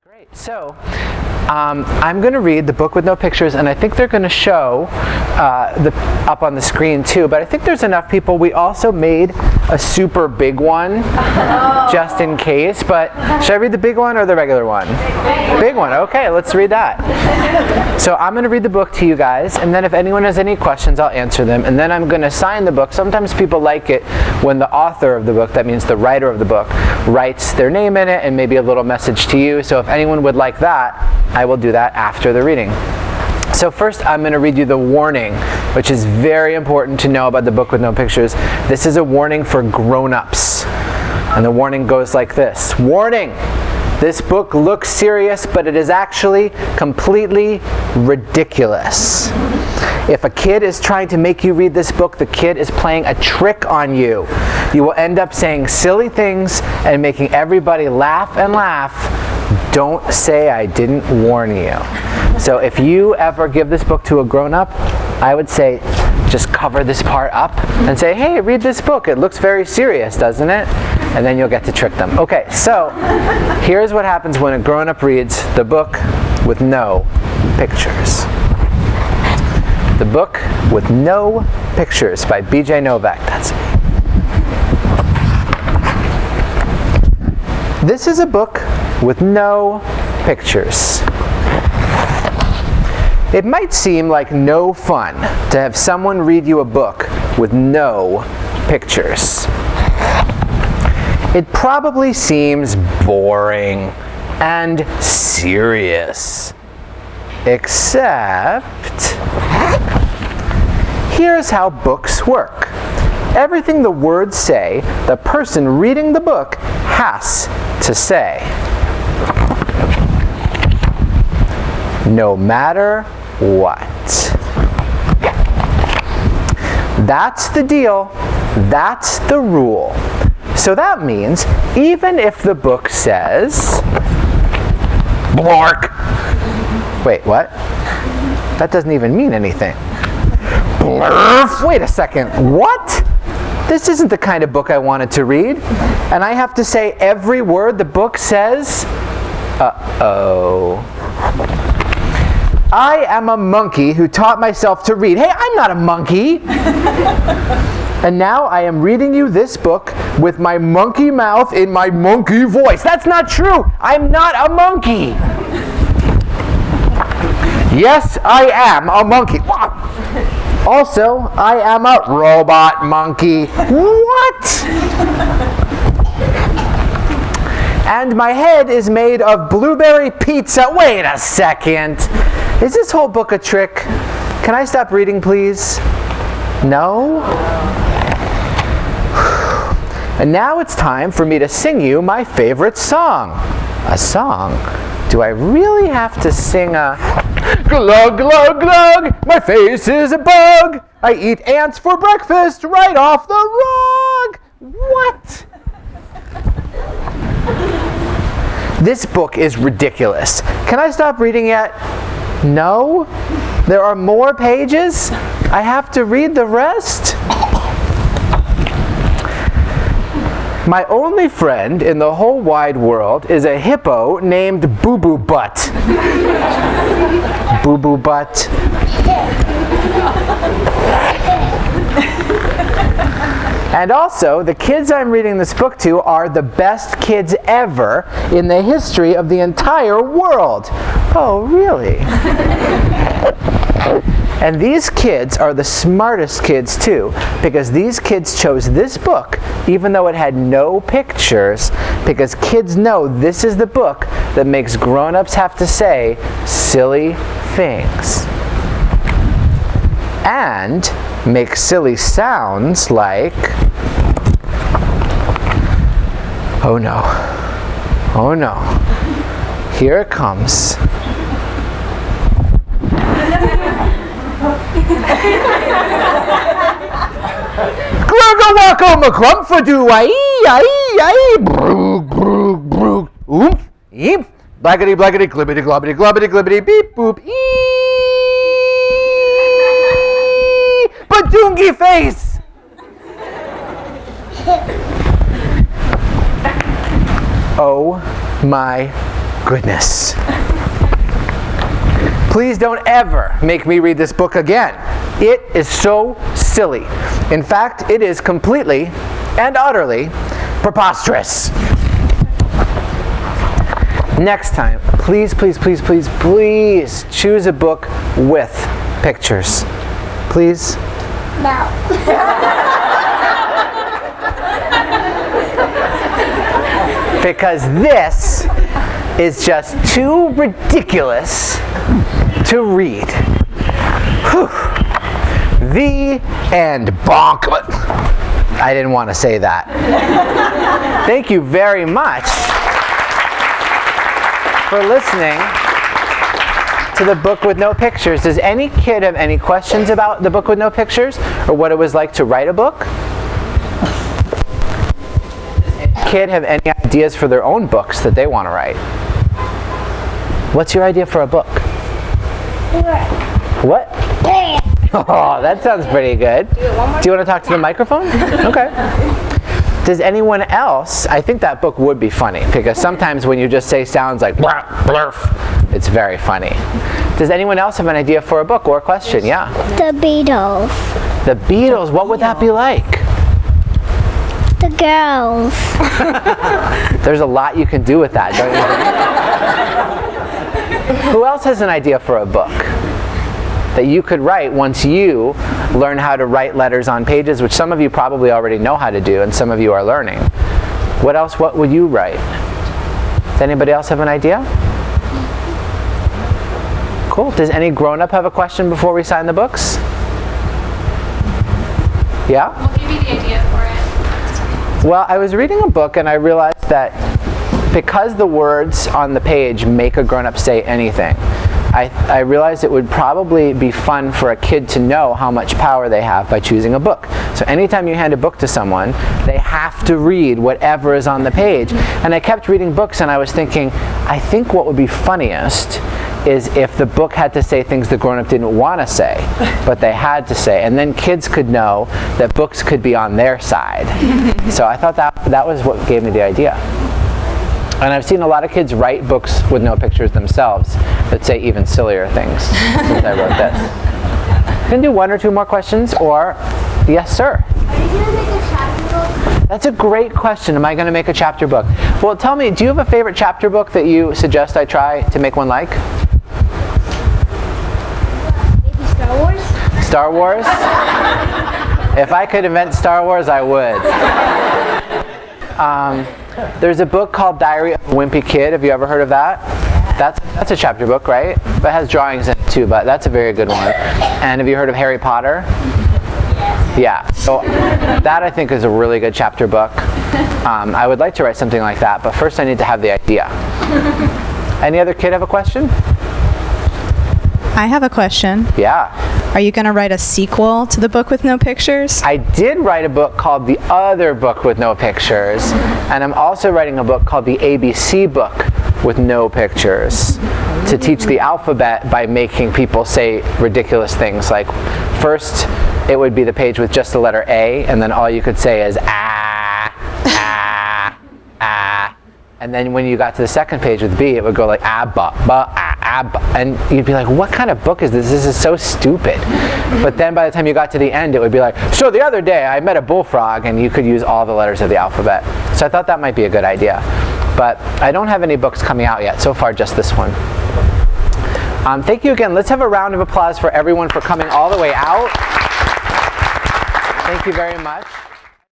Great. So, I'm going to read the book with no pictures, and I think they're going to show up on the screen too, but I think there's enough people. We also made a super big one just in case, but should I read the big one or the regular one? Big one. Okay, let's read that. So I'm going to read the book to you guys, and then if anyone has any questions, I'll answer them, and then I'm going to sign the book. Sometimes people like it when the author of the book, that means the writer of the book, writes their name in it and maybe a little message to you. So if anyone would like that, I will do that after the reading. So first, I'm going to read you the warning, which is very important to know about the book with no pictures. This is a warning for grown-ups. And the warning goes like this. Warning! This book looks serious, but it is actually completely ridiculous. If a kid is trying to make you read this book, the kid is playing a trick on you. You will end up saying silly things and making everybody laugh and laugh. Don't say I didn't warn you. So if you ever give this book to a grown-up, I would say just cover this part up and say, hey, read this book. It looks very serious, doesn't it? And then you'll get to trick them. Okay, so here's what happens when a grown-up reads the book with no pictures. The Book with No Pictures by B.J. Novak. That's me. This is a book with no pictures. It might seem like no fun to have someone read you a book with no pictures. It probably seems boring and serious. Except, here's how books work. Everything the words say, the person reading the book has to say. No matter what. That's the deal. That's the rule. So that means even if the book says, Blark. Wait, what? That doesn't even mean anything. Blurf. Wait a second. What? This isn't the kind of book I wanted to read. And I have to say every word the book says? Uh-oh. I am a monkey who taught myself to read. Hey, I'm not a monkey. And now I am reading you this book with my monkey mouth in my monkey voice. That's not true. I'm not a monkey. Yes, I am a monkey. Also, I am a robot monkey. What? And my head is made of blueberry pizza. Wait a second. Is this whole book a trick? Can I stop reading, please? No? And now it's time for me to sing you my favorite song. A song? Do I really have to sing a glug, glug, glug? My face is a bug. I eat ants for breakfast right off the rug. What? This book is ridiculous. Can I stop reading yet? No? There are more pages? I have to read the rest? My only friend in the whole wide world is a hippo named Boo Boo Butt. Boo Boo Butt. And also, the kids I'm reading this book to are the best kids ever in the history of the entire world. Oh, really? And these kids are the smartest kids too, because these kids chose this book, even though it had no pictures, because kids know this is the book that makes grown-ups have to say silly things. And make silly sounds like, oh no, oh no, here it comes. Glugawako McCrumpfadoo, aye, broog, broog, broog, oomph, eep, blackety, blackety, glibbity, globbity, globbity, glibbity, beep, boop, ee, Badoongy face! Oh my goodness. Please don't ever make me read this book again. It is so silly. In fact, it is completely and utterly preposterous. Next time, please, please, please, please, please choose a book with pictures. Please? No. Because this is just too ridiculous to read. Whew. The and bonk. I didn't want to say that. Thank you very much for listening to the book with no pictures. Does any kid have any questions about the book with no pictures or what it was like to write a book? Does any kid have any ideas for their own books that they want to write? What's your idea for a book? What? Oh, that sounds pretty good. Do you want to talk to the microphone? Okay. Does anyone else, I think that book would be funny, because sometimes when you just say sounds like blurf, blurf, it's very funny. Does anyone else have an idea for a book or a question? Yeah? The Beatles. The Beatles, what would that be like? The girls. There's a lot you can do with that, don't you think? Who else has an idea for a book that you could write once you learn how to write letters on pages, which some of you probably already know how to do and some of you are learning? What would you write? Does anybody else have an idea? Cool. Does any grown-up have a question before we sign the books? Yeah? What gave you the idea for it? Well, I was reading a book and I realized that because the words on the page make a grown-up say anything, I realized it would probably be fun for a kid to know how much power they have by choosing a book. So anytime you hand a book to someone, they have to read whatever is on the page. And I kept reading books and I was thinking, I think what would be funniest is if the book had to say things the grown-up didn't want to say, but they had to say. And then kids could know that books could be on their side. So I thought that was what gave me the idea. And I've seen a lot of kids write books with no pictures themselves that say even sillier things since I wrote this. Can do one or two more questions, or yes, sir? Are you going to make a chapter book? That's a great question. Am I going to make a chapter book? Well, tell me, do you have a favorite chapter book that you suggest I try to make one like? Maybe Star Wars? Star Wars? If I could invent Star Wars, I would. There's a book called Diary of a Wimpy Kid. Have you ever heard of that? That's a chapter book, right? But it has drawings in it too, but that's a very good one. And have you heard of Harry Potter? Yeah. So that I think is a really good chapter book. I would like to write something like that, but first I need to have the idea. Any other kid have a question? I have a question. Yeah. Are you going to write a sequel to the book with no pictures? I did write a book called The Other Book with No Pictures, and I'm also writing a book called The ABC Book with No Pictures to teach the alphabet by making people say ridiculous things. Like, first it would be the page with just the letter A, and then all you could say is ah, ah, ah. And then when you got to the second page with B, it would go like abba, ba, abba. And you'd be like, what kind of book is this? This is so stupid. But then by the time you got to the end, it would be like, so the other day I met a bullfrog, and you could use all the letters of the alphabet. So I thought that might be a good idea. But I don't have any books coming out yet. So far, just this one. Thank you again. Let's have a round of applause for everyone for coming all the way out. Thank you very much.